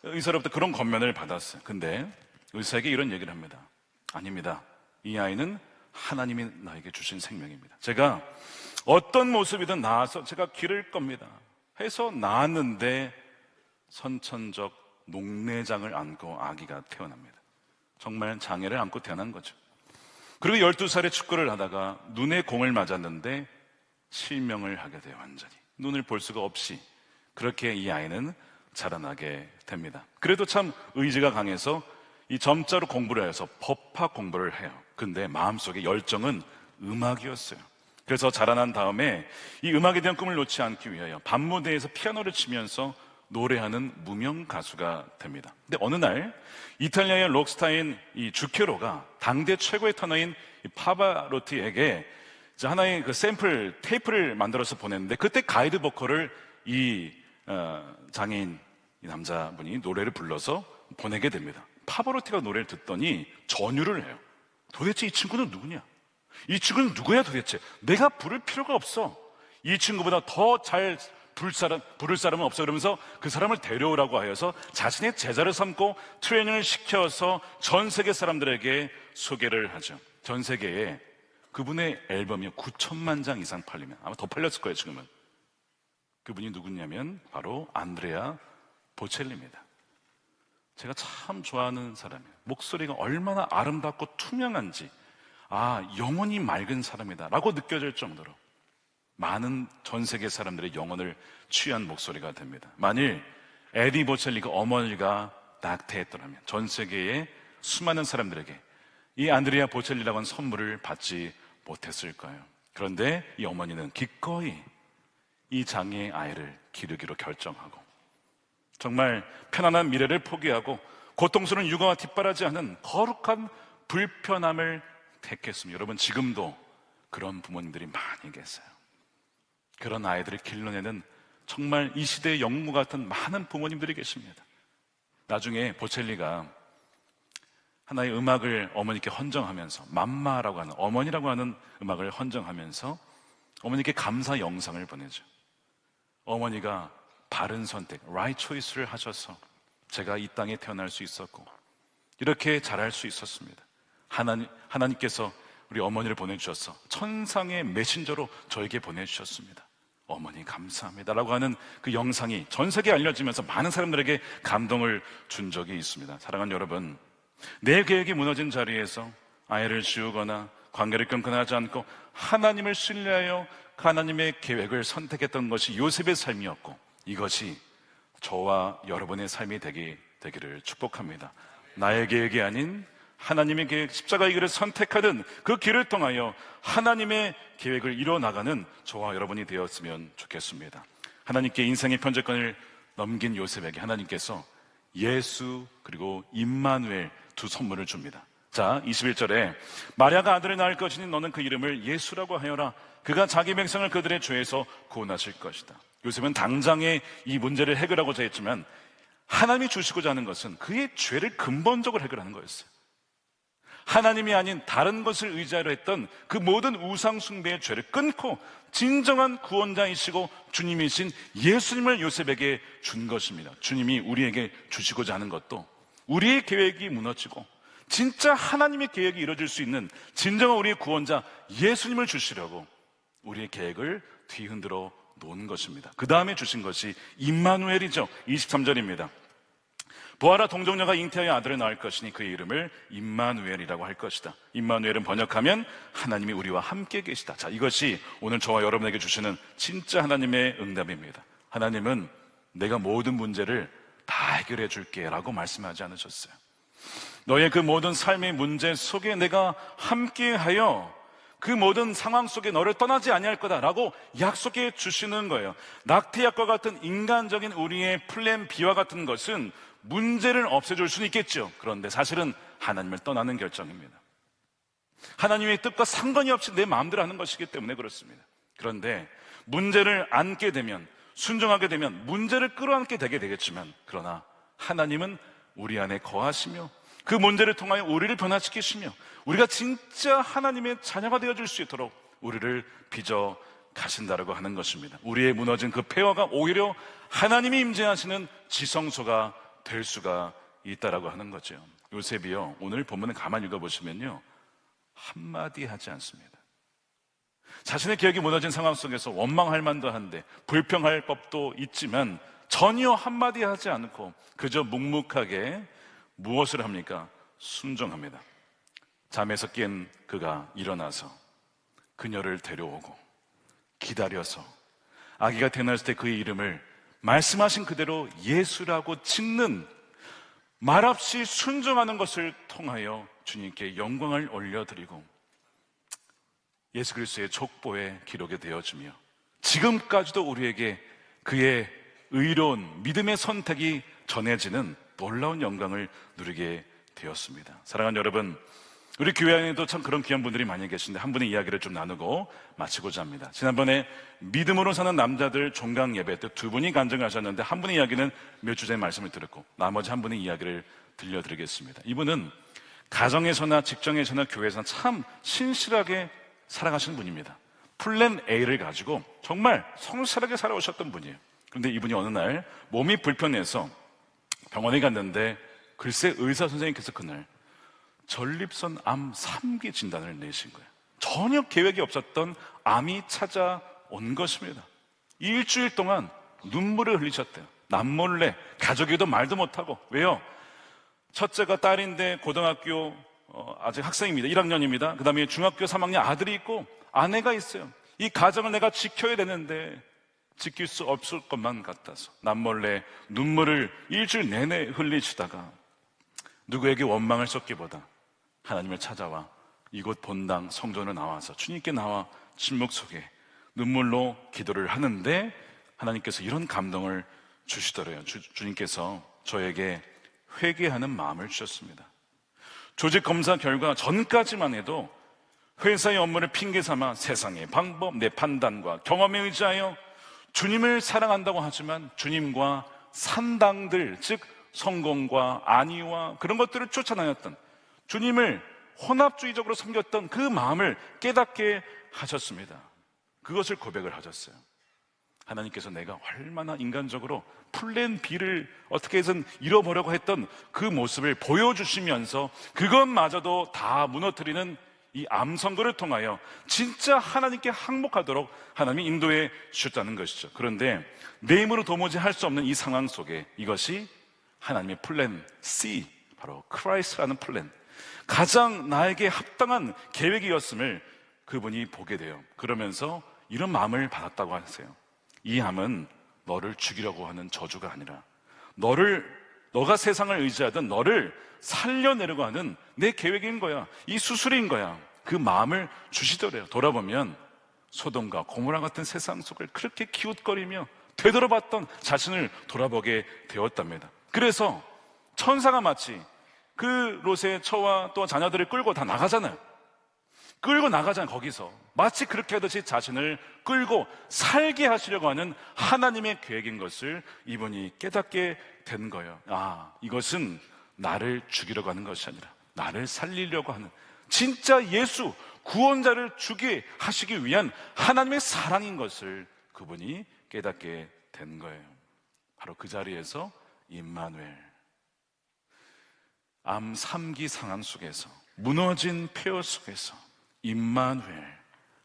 Speaker 3: 의사로부터 그런 권면을 받았어요. 근데 의사에게 이런 얘기를 합니다. 아닙니다. 이 아이는 하나님이 나에게 주신 생명입니다. 제가 어떤 모습이든 낳아서 제가 기를 겁니다 해서 낳았는데 선천적 녹내장을 안고 아기가 태어납니다. 정말 장애를 안고 태어난 거죠. 그리고 12살에 축구를 하다가 눈에 공을 맞았는데 실명을 하게 돼요. 완전히 눈을 볼 수가 없이. 그렇게 이 아이는 자라나게 됩니다. 그래도 참 의지가 강해서 이 점자로 공부를 해서 법학 공부를 해요. 근데 마음속에 열정은 음악이었어요. 그래서 자라난 다음에 이 음악에 대한 꿈을 놓지 않기 위하여 밤무대에서 피아노를 치면서 노래하는 무명 가수가 됩니다. 근데 어느 날 이탈리아의 록스타인 이 주케로가 당대 최고의 테너인 파바로티에게 하나의 그 샘플 테이프를 만들어서 보냈는데, 그때 가이드 보컬을 이 장애인 이 남자분이 노래를 불러서 보내게 됩니다. 파바로티가 노래를 듣더니 전율을 해요. 도대체 이 친구는 누구냐? 이 친구는 누구야 도대체? 내가 부를 필요가 없어. 이 친구보다 더 잘 부를 사람은 없어. 그러면서 그 사람을 데려오라고 하여서 자신의 제자를 삼고 트레이닝을 시켜서 전 세계 사람들에게 소개를 하죠. 전 세계에 그분의 앨범이 9천만 장 이상 팔리면, 아마 더 팔렸을 거예요 지금은. 그분이 누구냐면 바로 안드레아 보첼리입니다. 제가 참 좋아하는 사람이에요. 목소리가 얼마나 아름답고 투명한지, 영혼이 맑은 사람이다 라고 느껴질 정도로 많은 전 세계 사람들의 영혼을 취한 목소리가 됩니다. 만일 에디 보첼리가 어머니가 낙태했더라면 전 세계의 수많은 사람들에게 이 안드레아 보첼리라고 하는 선물을 받지 못했을까요? 그런데 이 어머니는 기꺼이 이 장애의 아이를 기르기로 결정하고 정말 편안한 미래를 포기하고 고통스러운 육아와 뒷바라지 않은 거룩한 불편함을 택했습니다. 여러분, 지금도 그런 부모님들이 많이 계세요. 그런 아이들을 길러내는 정말 이 시대의 영웅 같은 많은 부모님들이 계십니다. 나중에 보첼리가 하나의 음악을 어머니께 헌정하면서, 맘마라고 하는, 어머니라고 하는 음악을 헌정하면서 어머니께 감사 영상을 보내죠. 어머니가 바른 선택, right choice를 하셔서 제가 이 땅에 태어날 수 있었고 이렇게 자랄 수 있었습니다. 하나님께서 우리 어머니를 보내주셔서 천상의 메신저로 저에게 보내주셨습니다. 어머니 감사합니다 라고 하는 그 영상이 전 세계에 알려지면서 많은 사람들에게 감동을 준 적이 있습니다. 사랑하는 여러분, 내 계획이 무너진 자리에서 아이를 지우거나 관계를 끈끈하지 않고 하나님을 신뢰하여 하나님의 계획을 선택했던 것이 요셉의 삶이었고, 이것이 저와 여러분의 삶이 되기를 축복합니다. 나의 계획이 아닌 하나님의 계획, 십자가의 길을 선택하는 그 길을 통하여 하나님의 계획을 이뤄나가는 저와 여러분이 되었으면 좋겠습니다. 하나님께 인생의 편집권을 넘긴 요셉에게 하나님께서 예수 그리고 임마누엘 두 선물을 줍니다. 자, 21절에 마리아가 아들을 낳을 것이니 너는 그 이름을 예수라고 하여라. 그가 자기 백성을 그들의 죄에서 구원하실 것이다. 요셉은 당장에 이 문제를 해결하고자 했지만 하나님이 주시고자 하는 것은 그의 죄를 근본적으로 해결하는 거였어요. 하나님이 아닌 다른 것을 의지하려 했던 그 모든 우상 숭배의 죄를 끊고 진정한 구원자이시고 주님이신 예수님을 요셉에게 준 것입니다. 주님이 우리에게 주시고자 하는 것도 우리의 계획이 무너지고 진짜 하나님의 계획이 이루어질 수 있는 진정한 우리의 구원자 예수님을 주시려고 우리의 계획을 뒤흔들어 놓은 것입니다. 그 다음에 주신 것이 임마누엘이죠. 23절입니다. 보아라, 동정녀가 잉태하여 아들을 낳을 것이니 그의 이름을 임마누엘이라고 할 것이다. 임마누엘은 번역하면 하나님이 우리와 함께 계시다. 자, 이것이 오늘 저와 여러분에게 주시는 진짜 하나님의 응답입니다. 하나님은 내가 모든 문제를 다 해결해 줄게 라고 말씀하지 않으셨어요. 너의 그 모든 삶의 문제 속에 내가 함께하여 그 모든 상황 속에 너를 떠나지 아니할 거다라고 약속해 주시는 거예요. 낙태약과 같은 인간적인 우리의 플랜 B와 같은 것은 문제를 없애줄 수는 있겠죠. 그런데 사실은 하나님을 떠나는 결정입니다. 하나님의 뜻과 상관이 없이 내 마음대로 하는 것이기 때문에 그렇습니다. 그런데 문제를 안게 되면, 순종하게 되면 문제를 끌어안게 되게 되겠지만, 그러나 하나님은 우리 안에 거하시며 그 문제를 통하여 우리를 변화시키시며 우리가 진짜 하나님의 자녀가 되어줄 수 있도록 우리를 빚어 가신다라고 하는 것입니다. 우리의 무너진 그 폐허가 오히려 하나님이 임재하시는 지성소가 될 수가 있다라고 하는 거죠. 요셉이요, 오늘 본문을 가만히 읽어보시면요, 한마디 하지 않습니다. 자신의 계획이 무너진 상황 속에서 원망할 만도 한데 불평할 법도 있지만 전혀 한마디 하지 않고 그저 묵묵하게 무엇을 합니까? 순종합니다. 잠에서 깬 그가 일어나서 그녀를 데려오고 기다려서 아기가 태어났을 때 그의 이름을 말씀하신 그대로 예수라고 짓는, 말없이 순종하는 것을 통하여 주님께 영광을 올려드리고 예수 그리스도의 족보에 기록이 되어지며 지금까지도 우리에게 그의 의로운 믿음의 선택이 전해지는 놀라운 영광을 누리게 되었습니다. 사랑하는 여러분, 우리 교회 안에도 참 그런 귀한 분들이 많이 계신데 한 분의 이야기를 좀 나누고 마치고자 합니다. 지난번에 믿음으로 사는 남자들 종강 예배 때 두 분이 간증을 하셨는데 한 분의 이야기는 몇 주 전에 말씀을 드렸고 나머지 한 분의 이야기를 들려드리겠습니다. 이분은 가정에서나 직장에서나 교회에서나 참 신실하게 살아가시는 분입니다. 플랜 A를 가지고 정말 성실하게 살아오셨던 분이에요. 그런데 이분이 어느 날 몸이 불편해서 병원에 갔는데 글쎄 의사 선생님께서 그날 전립선 암 3기 진단을 내신 거예요. 전혀 계획이 없었던 암이 찾아온 것입니다. 일주일 동안 눈물을 흘리셨대요. 남몰래 가족에도 말도 못하고. 왜요? 첫째가 딸인데 고등학교 아직 학생입니다. 1학년입니다. 그 다음에 중학교 3학년 아들이 있고 아내가 있어요. 이 가정을 내가 지켜야 되는데 지킬 수 없을 것만 같아서 남몰래 눈물을 일주일 내내 흘리시다가 누구에게 원망을 쏟기보다 하나님을 찾아와 이곳 본당 성전으로 나와서 주님께 나와 침묵 속에 눈물로 기도를 하는데 하나님께서 이런 감동을 주시더래요. 주님께서 저에게 회개하는 마음을 주셨습니다. 조직 검사 결과 전까지만 해도 회사의 업무를 핑계 삼아 세상의 방법, 내 판단과 경험에 의지하여 주님을 사랑한다고 하지만 주님과 산당들, 즉 성공과 안위와 그런 것들을 쫓아다녔던, 주님을 혼합주의적으로 섬겼던 그 마음을 깨닫게 하셨습니다. 그것을 고백을 하셨어요. 하나님께서 내가 얼마나 인간적으로 플랜 B를 어떻게 해서는 잃어보려고 했던 그 모습을 보여주시면서 그것마저도 다 무너뜨리는 이 암 선고를 통하여 진짜 하나님께 항목하도록 하나님이 인도해 주셨다는 것이죠. 그런데 내 힘으로 도무지 할 수 없는 이 상황 속에 이것이 하나님의 플랜 C, 바로 크라이스트라는 플랜, 가장 나에게 합당한 계획이었음을 그분이 보게 돼요. 그러면서 이런 마음을 받았다고 하세요. 이 암은 너를 죽이려고 하는 저주가 아니라 너가 세상을 의지하던 너를 살려내려고 하는 내 계획인 거야. 이 수술인 거야. 그 마음을 주시더래요. 돌아보면 소돔과 고모라 같은 세상 속을 그렇게 기웃거리며 되돌아봤던 자신을 돌아보게 되었답니다. 그래서 천사가 마치 그 롯의 처와 또 자녀들을 끌고 다 나가잖아요. 거기서 마치 그렇게 하듯이 자신을 끌고 살게 하시려고 하는 하나님의 계획인 것을 이분이 깨닫게 된 거예요. 아, 이것은 나를 죽이려고 하는 것이 아니라 나를 살리려고 하는 진짜 예수 구원자를 주게 하시기 위한 하나님의 사랑인 것을 그분이 깨닫게 된 거예요. 바로 그 자리에서 임마누엘, 암 3기 상황 속에서 무너진 폐허 속에서 임마누엘,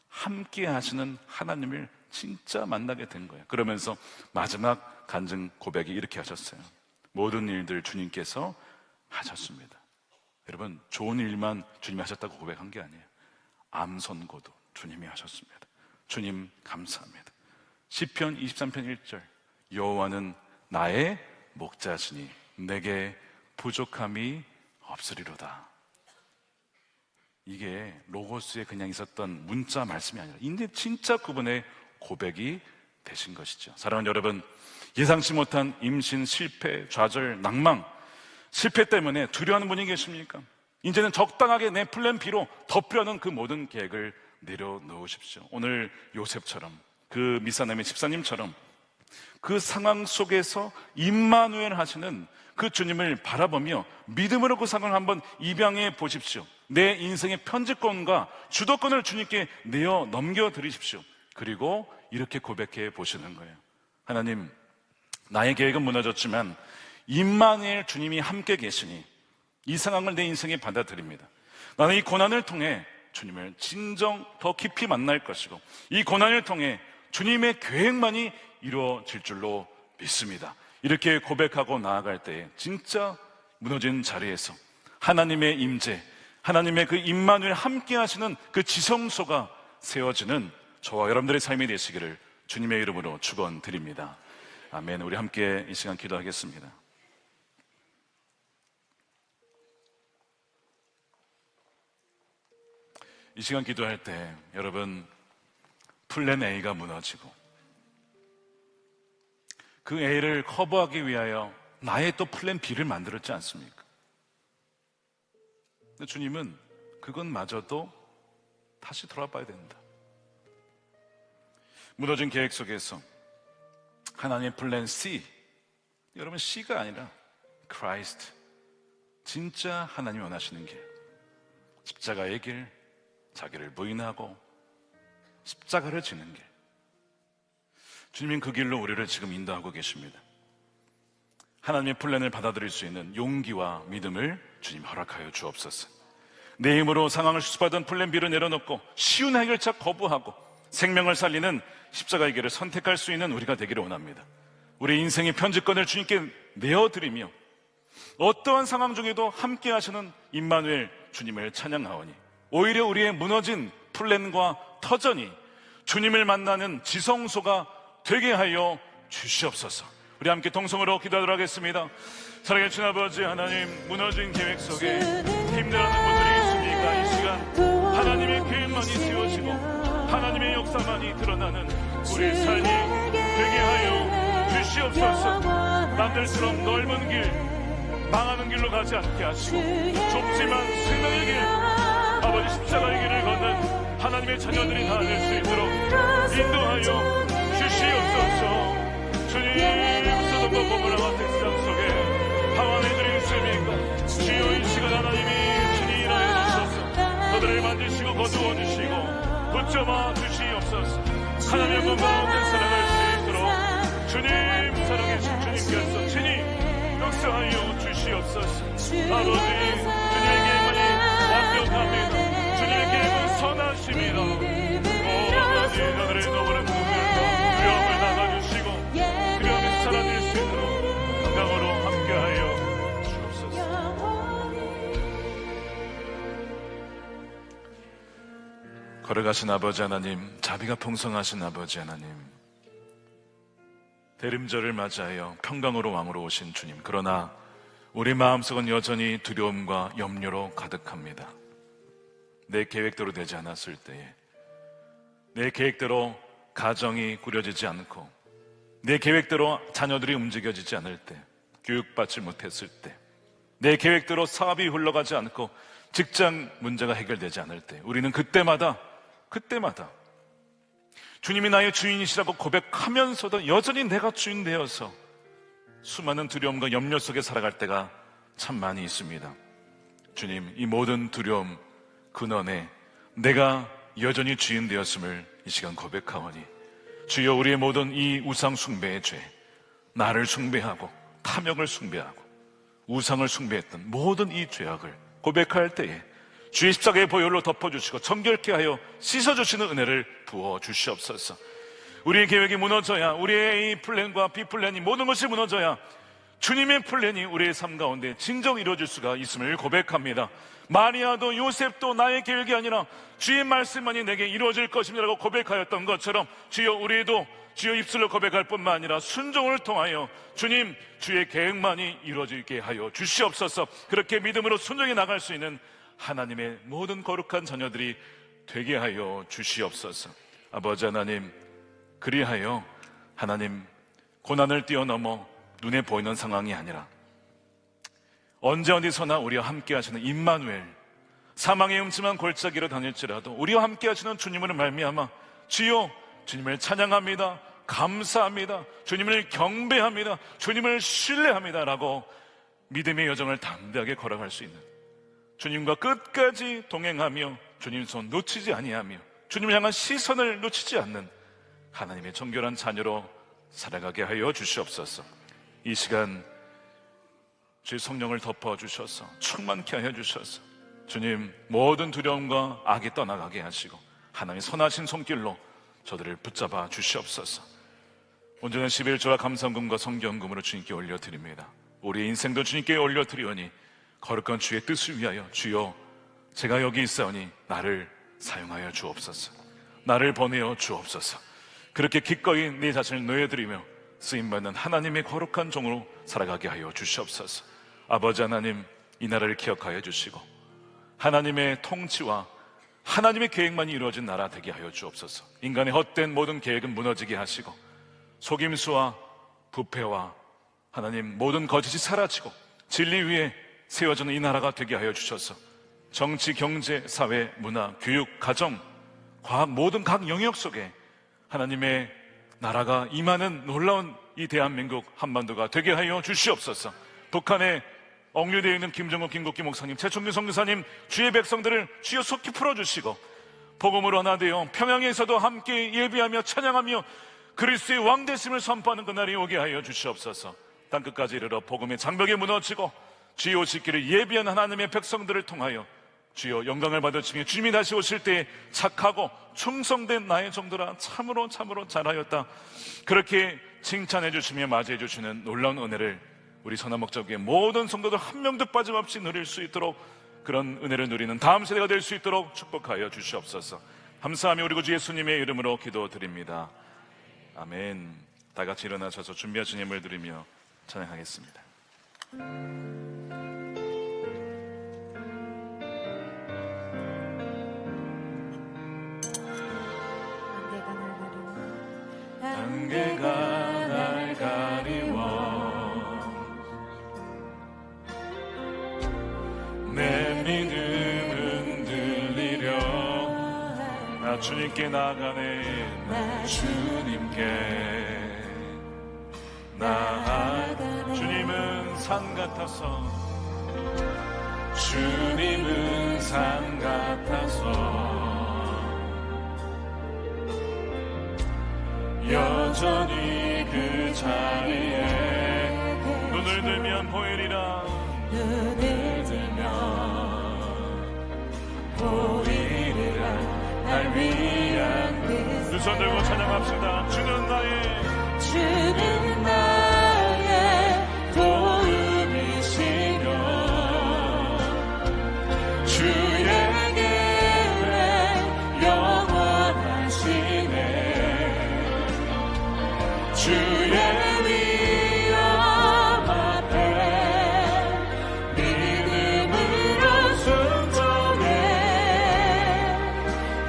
Speaker 3: 함께 하시는 하나님을 진짜 만나게 된 거예요. 그러면서 마지막 간증 고백이 이렇게 하셨어요. 모든 일들 주님께서 하셨습니다. 여러분, 좋은 일만 주님이 하셨다고 고백한 게 아니에요. 암 선고도 주님이 하셨습니다. 주님 감사합니다. 시편 23편 1절, 여호와는 나의 목자시니 내게 부족함이 없으리로다. 이게 로고스에 그냥 있었던 문자 말씀이 아니라 이제 진짜 그분의 고백이 되신 것이죠. 사랑하는 여러분, 예상치 못한 임신, 실패, 좌절, 낭망, 실패 때문에 두려워하는 분이 계십니까? 이제는 적당하게 내 플랜 B로 덮으려는 그 모든 계획을 내려놓으십시오. 오늘 요셉처럼, 그 미사남의 집사님처럼 그 상황 속에서 임마누엘 하시는 그 주님을 바라보며 믿음으로 그 상황을 한번 입양해 보십시오. 내 인생의 편집권과 주도권을 주님께 내어 넘겨드리십시오. 그리고 이렇게 고백해 보시는 거예요. 하나님, 나의 계획은 무너졌지만 임마누엘 주님이 함께 계시니 이 상황을 내 인생에 받아들입니다. 나는 이 고난을 통해 주님을 진정 더 깊이 만날 것이고 이 고난을 통해 주님의 계획만이 이루어질 줄로 믿습니다. 이렇게 고백하고 나아갈 때 진짜 무너진 자리에서 하나님의 임재, 하나님의 그 임마누엘 함께 하시는 그 지성소가 세워지는 저와 여러분들의 삶이 되시기를 주님의 이름으로 축원드립니다. 아멘. 우리 함께 이 시간 기도하겠습니다. 이 시간 기도할 때 여러분, 플랜 A가 무너지고 그 A를 커버하기 위하여 나의 또 플랜 B를 만들었지 않습니까? 근데 주님은 그건 마저도 다시 돌아봐야 된다. 무너진 계획 속에서 하나님의 플랜 C, 여러분 C가 아니라 크라이스트, 진짜 하나님이 원하시는 길, 십자가의 길, 자기를 부인하고 십자가를 지는 길, 주님은 그 길로 우리를 지금 인도하고 계십니다. 하나님의 플랜을 받아들일 수 있는 용기와 믿음을 주님 허락하여 주옵소서. 내 힘으로 상황을 수습하던 플랜 B를 내려놓고 쉬운 해결책 거부하고 생명을 살리는 십자가의 길을 선택할 수 있는 우리가 되기를 원합니다. 우리 인생의 편집권을 주님께 내어드리며 어떠한 상황 중에도 함께 하시는 임마누엘 주님을 찬양하오니 오히려 우리의 무너진 플랜과 터전이 주님을 만나는 지성소가 되게 하여 주시옵소서. 우리 함께 동성으로 기도하도록 하겠습니다. 사랑의 주님 아버지 하나님, 무너진 계획 속에 힘들어하는 분들이 있습니까? 이 시간 하나님의 계획만이 세워지고 하나님의 역사만이 드러나는 우리 삶이 되게 하여 주시옵소서. 남들처럼 넓은 길, 망하는 길로 가지 않게 하시고 좁지만 생명의 길, 아버지 십자가의 길을 걷는 하나님의 자녀들이 다 될 수 있도록 인도하여 주시옵소서. 주님, 소돔과 고모라 같은 세상 속에 하와네들이 있습니까? 주여 이 시간 하나님이 친히 일하여 주셔서 그들을 만지시고 거두어 주시고 붙잡아 주시옵소서. 하나님의 건강한 살아갈 수 있도록 주님 살아계신 주님께서 친히 역사하여 주시옵소서. 아버지, 주님의 계획만이 완벽합니다. 주님의 계획은 선하십니다. 아버지, 그들의 너무는 누구일까? 두려움을 나가주시고 두려움에서 살아낼 수 있도록 건강으로 함께하여 주옵소서. 걸어가신 아버지 하나님, 자비가 풍성하신 아버지 하나님, 대림절을 맞이하여 평강으로 왕으로 오신 주님, 그러나 우리 마음속은 여전히 두려움과 염려로 가득합니다. 내 계획대로 되지 않았을 때에, 내 계획대로 가정이 꾸려지지 않고 내 계획대로 자녀들이 움직여지지 않을 때, 교육받지 못했을 때, 내 계획대로 사업이 흘러가지 않고 직장 문제가 해결되지 않을 때, 우리는 그때마다 주님이 나의 주인이시라고 고백하면서도 여전히 내가 주인 되어서 수많은 두려움과 염려 속에 살아갈 때가 참 많이 있습니다. 주님, 이 모든 두려움 근원에 내가 여전히 주인 되었음을 이 시간 고백하오니 주여, 우리의 모든 이 우상 숭배의 죄, 나를 숭배하고 탐욕을 숭배하고 우상을 숭배했던 모든 이 죄악을 고백할 때에 주의 십자가의 보혈로 덮어주시고 정결케 하여 씻어주시는 은혜를 부어 주시옵소서. 우리의 계획이 무너져야, 우리의 이 플랜과 B 플랜이 모든 것이 무너져야 주님의 플랜이 우리의 삶 가운데 진정 이루어질 수가 있음을 고백합니다. 마리아도 요셉도 나의 계획이 아니라 주의 말씀만이 내게 이루어질 것입니다라고 고백하였던 것처럼 주여, 우리도 주여 입술로 고백할 뿐만 아니라 순종을 통하여 주님, 주의 계획만이 이루어지게 하여 주시옵소서. 그렇게 믿음으로 순종해 나갈 수 있는 하나님의 모든 거룩한 자녀들이 되게 하여 주시옵소서. 아버지 하나님, 그리하여 하나님, 고난을 뛰어넘어 눈에 보이는 상황이 아니라 언제 어디서나 우리와 함께 하시는 임마누엘 사망의 음침한 골짜기로 다닐지라도 우리와 함께 하시는 주님을 말미암아 주여 주님을 찬양합니다, 감사합니다, 주님을 경배합니다, 주님을 신뢰합니다 라고 믿음의 여정을 담대하게 걸어갈 수 있는, 주님과 끝까지 동행하며 주님 손 놓치지 아니하며 주님을 향한 시선을 놓치지 않는 하나님의 정결한 자녀로 살아가게 하여 주시옵소서. 이 시간 주의 성령을 덮어주셔서 충만케 하여 주셔서 주님 모든 두려움과 악이 떠나가게 하시고 하나님의 선하신 손길로 저들을 붙잡아 주시옵소서. 온전한 11조와 감사금과 성경금으로 주님께 올려드립니다. 우리의 인생도 주님께 올려드리오니 거룩한 주의 뜻을 위하여 주여 제가 여기 있사오니 나를 사용하여 주옵소서. 나를 보내어 주옵소서. 그렇게 기꺼이 내 자신을 놓여드리며 쓰임받는 하나님의 거룩한 종으로 살아가게 하여 주시옵소서. 아버지 하나님, 이 나라를 기억하여 주시고 하나님의 통치와 하나님의 계획만이 이루어진 나라 되게 하여 주옵소서. 인간의 헛된 모든 계획은 무너지게 하시고 속임수와 부패와 하나님 모든 거짓이 사라지고 진리 위에 세워지는 이 나라가 되게 하여 주셔서 정치, 경제, 사회, 문화, 교육, 가정, 과학 모든 각 영역 속에 하나님의 나라가 임하는 놀라운 이 대한민국 한반도가 되게 하여 주시옵소서. 북한에 억류되어 있는 김정욱, 김국기 목사님, 최충규 선교사님, 주의 백성들을 주여 속히 풀어주시고 복음으로 하나 되어 평양에서도 함께 예배하며 찬양하며 그리스도의 왕되심을 선포하는 그날이 오게 하여 주시옵소서. 땅끝까지 이르러 복음의 장벽이 무너지고 주의 오시기를 예비한 하나님의 백성들을 통하여 주여 영광을 받으시며 주님이 다시 오실 때 착하고 충성된 나의 종들아 참으로 잘하였다, 그렇게 칭찬해 주시며 맞이해 주시는 놀라운 은혜를 우리 선한목적의 모든 성도들 한 명도 빠짐없이 누릴 수 있도록, 그런 은혜를 누리는 다음 세대가 될 수 있도록 축복하여 주시옵소서. 감사하며 우리 구주 예수님의 이름으로 기도드립니다. 아멘. 다 같이 일어나셔서 준비하신 예물 드리며 찬양하겠습니다. 안개가 날 가리워 내 믿음 흔들리려 나 주님께 나가네, 나 주님께 나아가. 주님은 산 같아서, 주님은 산 같아서 여전히 그 자리에 눈을 들면 보이리라, 눈을 들면 보이리라 날 위한 두 손 들고 찬양합시다. 주는 나의 도움이시며 주의 계획 영원하시네. 주의 위엄 앞에 믿음으로 순종해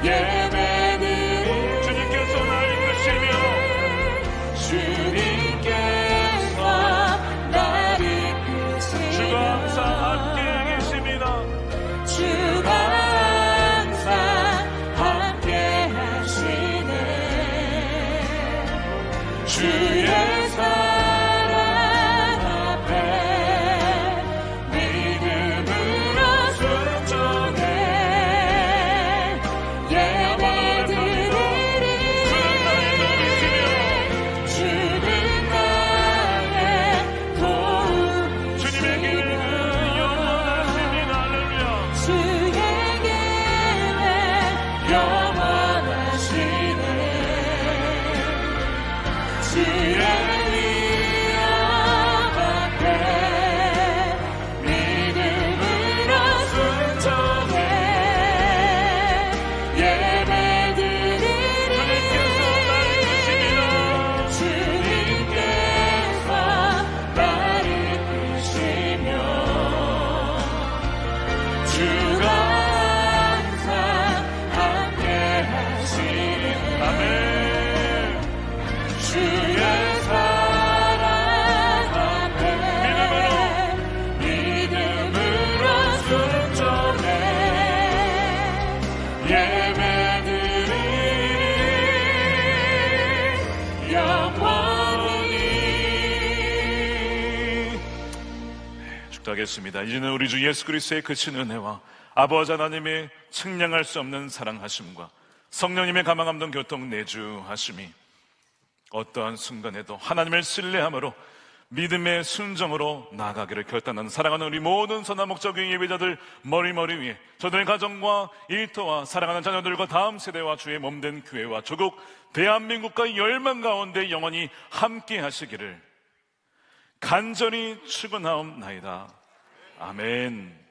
Speaker 3: 예배드리. 주님께서 날 이끄시며 주님께서 날 이끄시며 주가 항상 함께 계십니다. 주가 항상 함께 하시네. 주의 사랑 앞에 믿음으로 순종해 예배드리리. 주는 나의 도움. 주님의 계획은 영원하십니다. 할렐루야. 주의 계획 영원하시네. 주의 위엄 앞에 믿음으로 순종해 예배드리리. 주님께서 날 이끄시며 주가 항상 함께 하시네. 아멘. 주의 사랑 기도하겠습니다. 이제는 우리 주 예수 그리스도의 그친 은혜와 아버지 하나님의 측량할 수 없는 사랑하심과 성령님의 가망 감동 교통 내주하심이 어떠한 순간에도 하나님을 신뢰함으로 믿음의 순정으로 나아가기를 결단하는 사랑하는 우리 모든 선한 목적교회 예배자들 머리 위에 저들의 가정과 일터와 사랑하는 자녀들과 다음 세대와 주의 몸된 교회와 조국 대한민국과 열망 가운데 영원히 함께 하시기를 간절히 축원하옵나이다. 아멘.